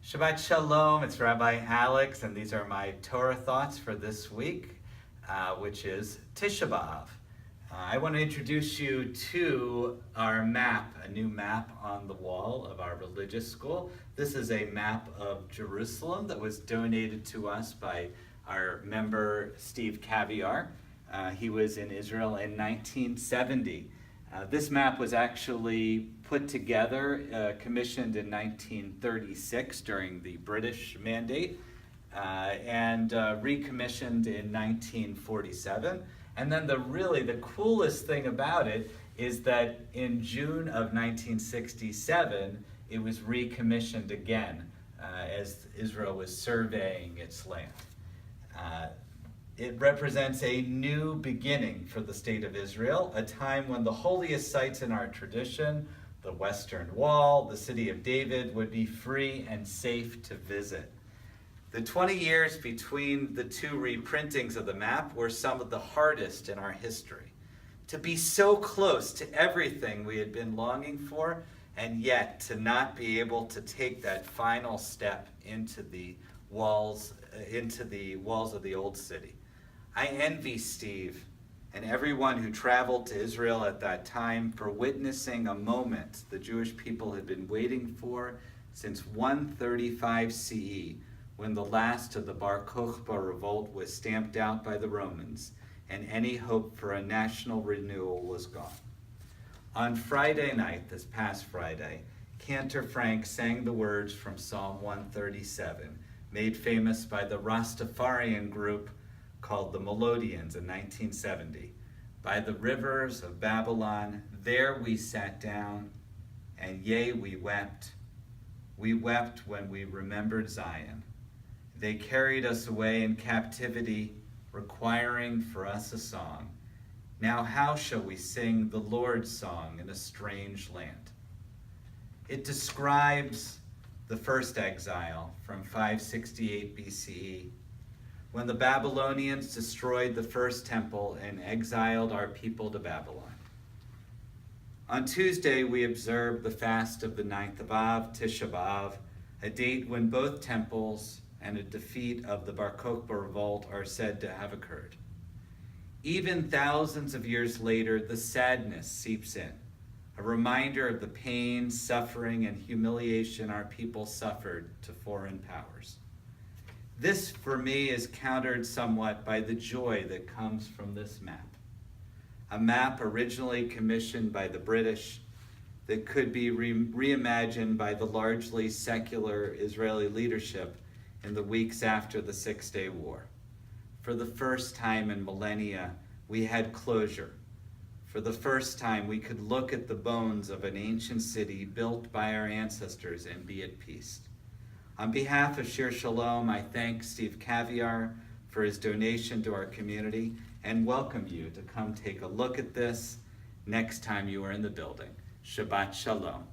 Shabbat Shalom, it's Rabbi Alex, and these are my Torah thoughts for this week, which is Tisha B'Av. I want to introduce you to our map, a new map on the wall of our religious school. This is a map of Jerusalem that was donated to us by our member Steve Caviar. He was in Israel in 1970. This map was actually put together, commissioned in 1936 during the British Mandate, and recommissioned in 1947. And then the coolest thing about it is that in June of 1967, it was recommissioned again as Israel was surveying its land. It represents a new beginning for the state of Israel, a time when the holiest sites in our tradition, the Western Wall, the city of David, would be free and safe to visit. The 20 years between the two reprintings of the map were some of the hardest in our history. To be so close to everything we had been longing for, and yet to not be able to take that final step into the walls of the old city. I envy Steve and everyone who traveled to Israel at that time for witnessing a moment the Jewish people had been waiting for since 135 CE, when the last of the Bar Kokhba revolt was stamped out by the Romans, and any hope for a national renewal was gone. On Friday night, this past Friday, Cantor Frank sang the words from Psalm 137, made famous by the Rastafarian group called the Melodians in 1970. By the rivers of Babylon, there we sat down, and yea, we wept. We wept when we remembered Zion. They carried us away in captivity, requiring for us a song. Now how shall we sing the Lord's song in a strange land? It describes the first exile from 568 BCE, when the Babylonians destroyed the first temple and exiled our people to Babylon. On Tuesday, we observed the fast of the 9th of Av, Tisha B'Av, a date when both temples and a defeat of the Bar Kokhba revolt are said to have occurred. Even thousands of years later, the sadness seeps in, a reminder of the pain, suffering, and humiliation our people suffered to foreign powers. This, for me, is countered somewhat by the joy that comes from this map. A map originally commissioned by the British that could be reimagined by the largely secular Israeli leadership in the weeks after the Six-Day War. For the first time in millennia, we had closure. For the first time, we could look at the bones of an ancient city built by our ancestors and be at peace. On behalf of Shir Shalom, I thank Steve Caviar for his donation to our community and welcome you to come take a look at this next time you are in the building. Shabbat Shalom.